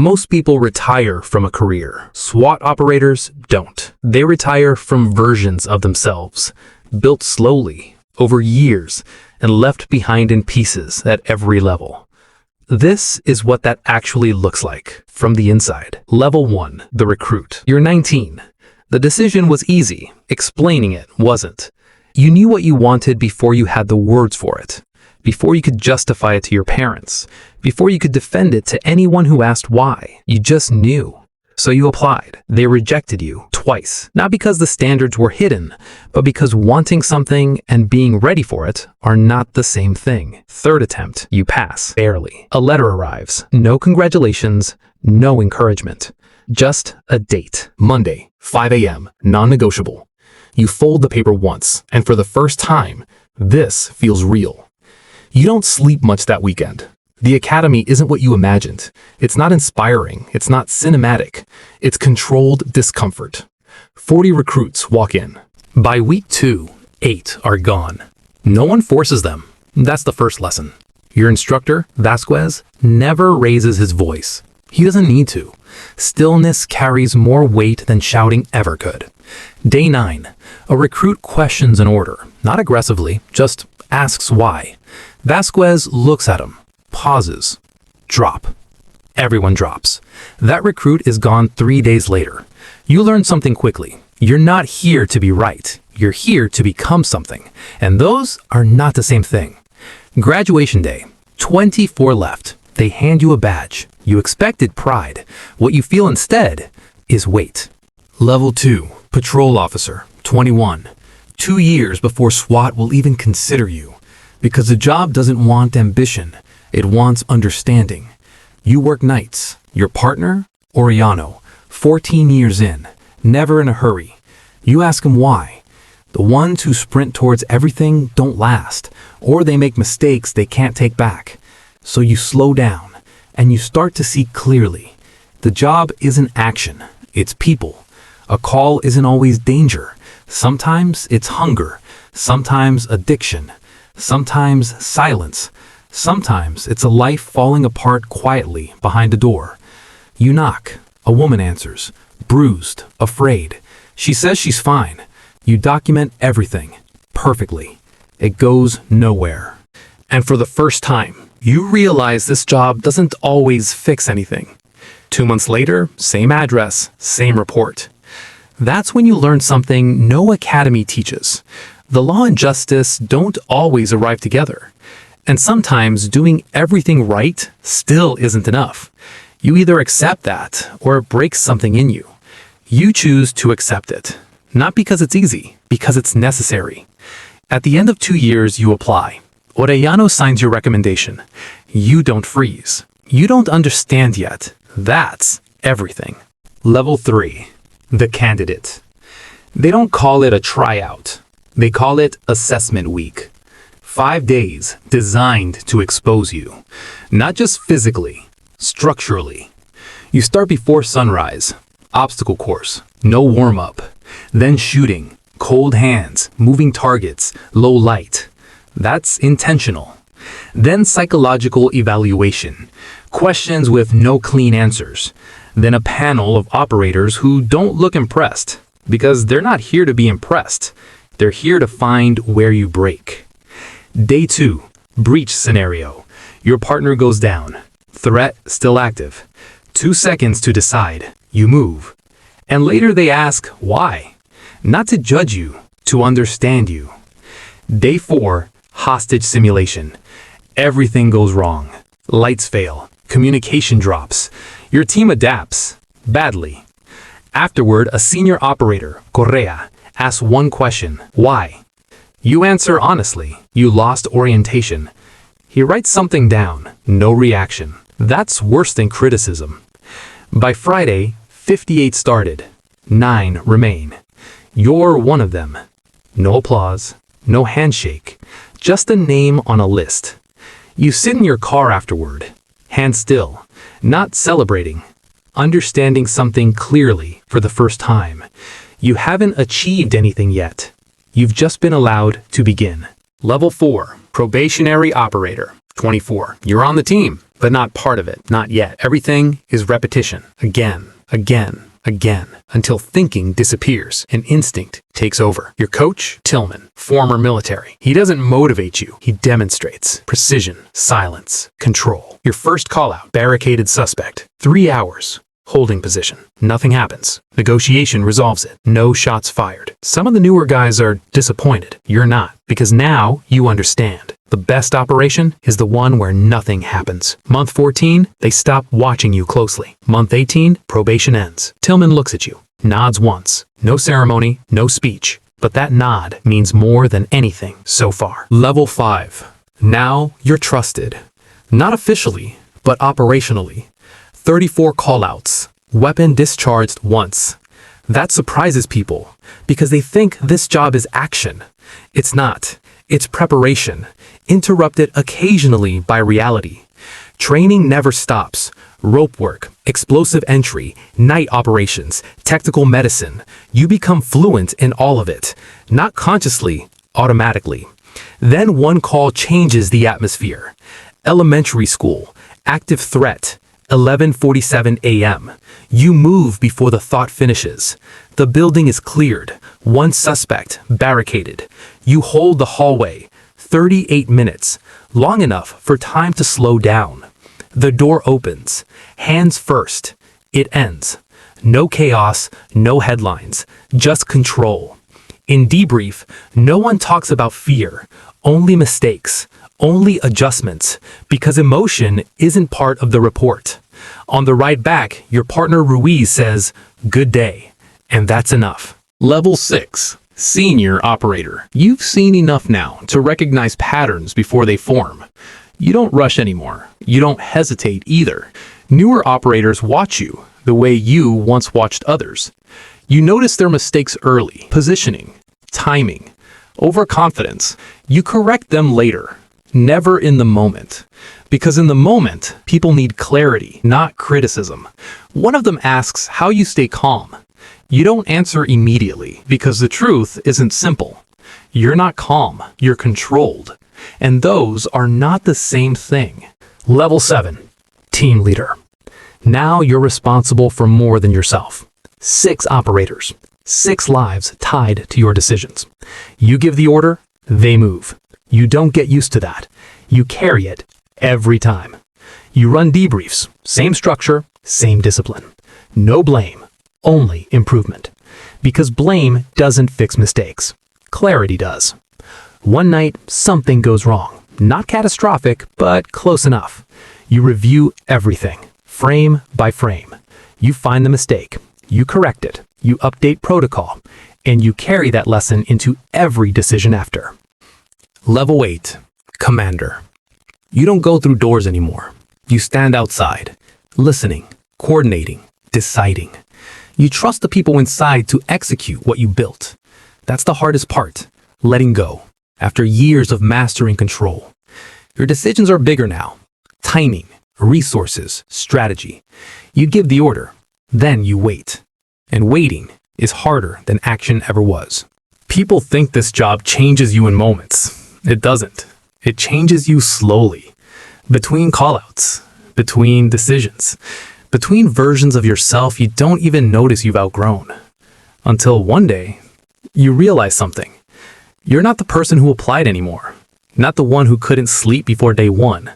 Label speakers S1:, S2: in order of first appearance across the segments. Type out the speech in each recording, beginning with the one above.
S1: Most people retire from a career. SWAT operators don't. They retire from versions of themselves, built slowly, over years, and left behind in pieces at every level. This is what that actually looks like from the inside. Level 1, the recruit. You're 19. The decision was easy. Explaining it wasn't. You knew what you wanted before you had the words for it, before you could justify it to your parents, before you could defend it to anyone who asked why. You just knew. So you applied. They rejected you twice, not because the standards were hidden, but because wanting something and being ready for it are not the same thing. Third attempt, you pass. Barely. A letter arrives. No congratulations, no encouragement. Just a date. Monday, 5 a.m., non-negotiable. You fold the paper once, and for the first time, this feels real. You don't sleep much that weekend. The academy isn't what you imagined. It's not inspiring. It's not cinematic. It's controlled discomfort. 40 recruits walk in. By week 2, 8 are gone. No one forces them. That's the first lesson. Your instructor, Vasquez, never raises his voice. He doesn't need to. Stillness carries more weight than shouting ever could. Day 9. A recruit questions an order, not aggressively, just asks why. Vasquez looks at him. Pauses. Drop. Everyone drops. That recruit is gone 3 days later. You learn something quickly. You're not here to be right. You're here to become something. And those are not the same thing. Graduation day. 24 left. They hand you a badge. You expected pride. What you feel instead is weight. Level 2. Patrol officer. 21. 2 years before SWAT will even consider you. Because the job doesn't want ambition. It wants understanding. You work nights. Your partner, Oriano, 14 years in, never in a hurry. You ask him why. The ones who sprint towards everything don't last, or they make mistakes they can't take back. So you slow down, and you start to see clearly. The job isn't action, it's people. A call isn't always danger. Sometimes it's hunger, sometimes addiction, sometimes silence. Sometimes it's a life falling apart quietly behind a door. You knock. A woman answers, bruised, afraid. She says she's fine. You document everything, perfectly. It goes nowhere. And for the first time, you realize this job doesn't always fix anything. 2 months later, same address, same report. That's when you learn something no academy teaches. The law and justice don't always arrive together. And sometimes doing everything right still isn't enough. You either accept that or it breaks something in you. You choose to accept it, not because it's easy, because it's necessary. At the end of 2 years, you apply. Orellano signs your recommendation. You don't freeze. You don't understand yet. That's everything. Level 3. The candidate. They don't call it a tryout. They call it assessment week. 5 days designed to expose you, not just physically, structurally. You start before sunrise, obstacle course, no warm-up, then shooting, cold hands, moving targets, low light. That's intentional. Then psychological evaluation, questions with no clean answers. Then a panel of operators who don't look impressed, because they're not here to be impressed. They're here to find where you break. Day 2, breach scenario. Your partner goes down. Threat still active. 2 seconds to decide. You move. And later they ask why. Not to judge you, to understand you. Day 4, hostage simulation. Everything goes wrong. Lights fail. Communication drops. Your team adapts. Badly. Afterward, a senior operator, Correa, asks one question. Why? You answer honestly. You lost orientation. He writes something down. No reaction. That's worse than criticism. By Friday, 58 started. 9 remain. You're one of them. No applause. No handshake. Just a name on a list. You sit in your car afterward. Hands still. Not celebrating. Understanding something clearly for the first time. You haven't achieved anything yet. You've just been allowed to begin. Level 4, probationary operator. 24. You're on the team. but not part of it, not yet. Everything is repetition, again, until thinking disappears and instinct takes over. Your coach, Tillman, former military. He doesn't motivate you, he demonstrates precision, silence, control. Your first call out, barricaded suspect, 3 hours. Holding position. Nothing happens. Negotiation resolves it. No shots fired. Some of the newer guys are disappointed. You're not, because now you understand. The best operation is the one where nothing happens. Month 14, they stop watching you closely. Month 18, probation ends. Tillman looks at you, nods once. No ceremony, no speech. But that nod means more than anything so far. Level 5. Now you're trusted. Not officially, but operationally. 34 callouts. Weapon discharged once. That surprises people because they think this job is action. It's not. It's preparation, interrupted occasionally by reality. Training never stops. Rope work, explosive entry, night operations, tactical medicine. You become fluent in all of it, not consciously, automatically. Then one call changes the atmosphere. Elementary school, active threat. 11:47 a.m. You move before the thought finishes. The building is cleared. One suspect barricaded. You hold the hallway. 38 minutes. Long enough for time to slow down. The door opens. Hands first. It ends. No chaos, no headlines. Just control. In debrief, no one talks about fear. Only mistakes. Only adjustments, because emotion isn't part of the report. On the ride back, your partner Ruiz says, "Good day," and that's enough. Level 6. Senior Operator. You've seen enough now to recognize patterns before they form. You don't rush anymore. You don't hesitate either. Newer operators watch you the way you once watched others. You notice their mistakes early. Positioning, timing, overconfidence. You correct them later. Never in the moment. Because in the moment, people need clarity, not criticism. One of them asks how you stay calm. You don't answer immediately, because the truth isn't simple. You're not calm, you're controlled. And those are not the same thing. Level 7. Team Leader. Now you're responsible for more than yourself. 6 operators, 6 lives tied to your decisions. You give the order, they move. You don't get used to that. You carry it every time. You run debriefs, same structure, same discipline. No blame, only improvement. Because blame doesn't fix mistakes. Clarity does. One night, something goes wrong. Not catastrophic, but close enough. You review everything, frame by frame. You find the mistake. You correct it. You update protocol. And you carry that lesson into every decision after. Level 8. Commander. You don't go through doors anymore. You stand outside, listening, coordinating, deciding. You trust the people inside to execute what you built. That's the hardest part, letting go, after years of mastering control. Your decisions are bigger now. Timing, resources, strategy. You give the order, then you wait. And waiting is harder than action ever was. People think this job changes you in moments. It doesn't. It changes you slowly. Between callouts, between decisions, between versions of yourself you don't even notice you've outgrown. Until one day, you realize something. You're not the person who applied anymore. Not the one who couldn't sleep before day 1.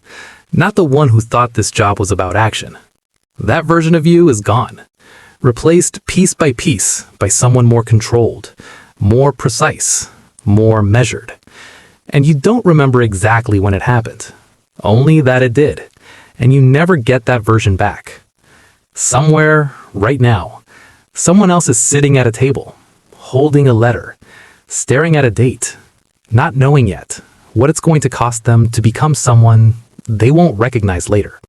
S1: Not the one who thought this job was about action. That version of you is gone. Replaced piece by piece by someone more controlled, more precise, more measured. And you don't remember exactly when it happened, only that it did, and you never get that version back. Somewhere, right now, someone else is sitting at a table, holding a letter, staring at a date, not knowing yet what it's going to cost them to become someone they won't recognize later.